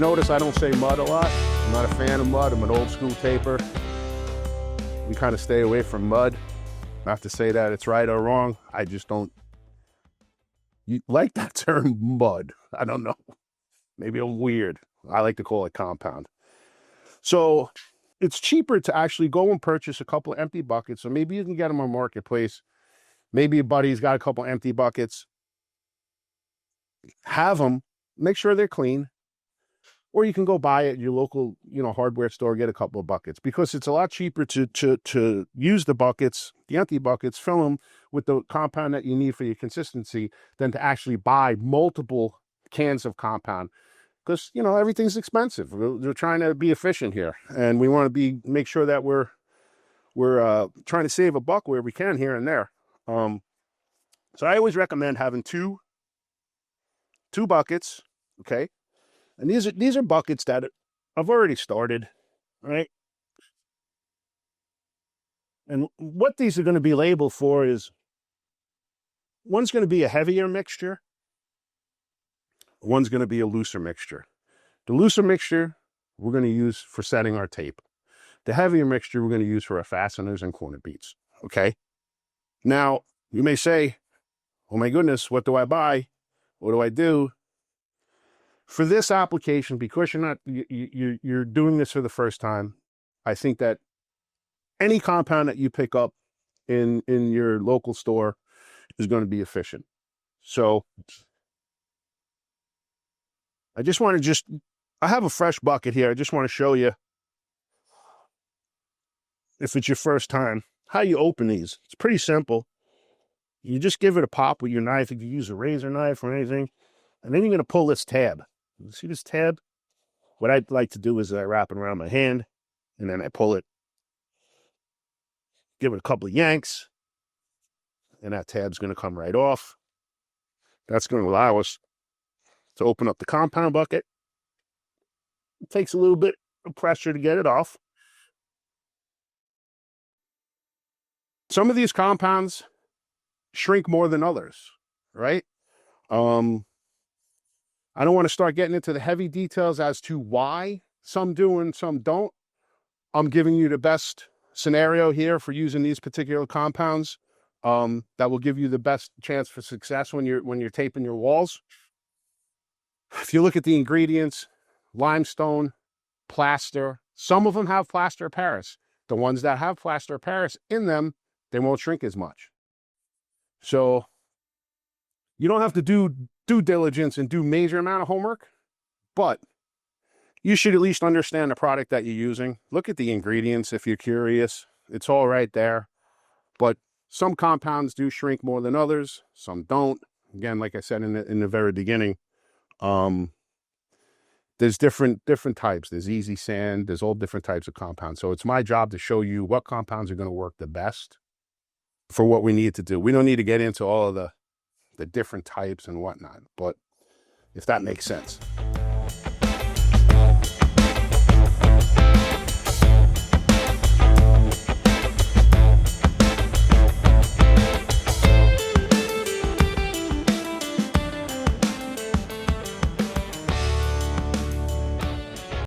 you notice I don't say mud a lot. I'm not a fan of mud. I'm an old school taper. We kind of stay away from mud. Not to say that it's right or wrong. I just don't like that term mud. I don't know. Maybe I'm weird. I like to call it compound. So it's cheaper to actually go and purchase a couple of empty buckets. So maybe you can get them on Marketplace. Maybe a buddy's got a couple empty buckets. Have them, make sure they're clean. Or you can go buy at your local, hardware store, get a couple of buckets, because it's a lot cheaper to use the buckets, the empty buckets, fill them with the compound that you need for your consistency, than to actually buy multiple cans of compound. Because, everything's expensive. We're trying to be efficient here, and we want to make sure that we're trying to save a buck where we can here and there. So I always recommend having two buckets, okay? And these are buckets that I've already started, right? And what these are going to be labeled for is, one's going to be a heavier mixture, one's going to be a looser mixture. The looser mixture we're going to use for setting our tape. The heavier mixture we're going to use for our fasteners and corner beads, okay? Now, you may say, oh my goodness, what do I buy? What do I do? For this application, because you're doing this for the first time, I think that any compound that you pick up in your local store is going to be efficient. So I just want to I have a fresh bucket here. I just want to show you, if it's your first time, how you open these. It's pretty simple. You just give it a pop with your knife. If you use a razor knife or anything, and then you're going to pull this tab. You see this tab? What I'd like to do is I wrap it around my hand, and then I pull it, give it a couple of yanks, and that tab's going to come right off. That's going to allow us to open up the compound bucket. It takes a little bit of pressure to get it off. Some of these compounds shrink more than others, right? I don't want to start getting into the heavy details as to why some do and some don't. I'm giving you the best scenario here for using these particular compounds that will give you the best chance for success when you're taping your walls. If you look at the ingredients, limestone, plaster, some of them have plaster of Paris. The ones that have plaster of Paris in them, they won't shrink as much. So you don't have to do due diligence and do major amount of homework, but you should at least understand the product that you're using. Look at the ingredients if you're curious. It's all right there. But some compounds do shrink more than others. Some don't. Again, like I said in the very beginning, there's different types. There's easy sand. There's all different types of compounds. So it's my job to show you what compounds are going to work the best for what we need to do. We don't need to get into all of the different types and whatnot, but if that makes sense.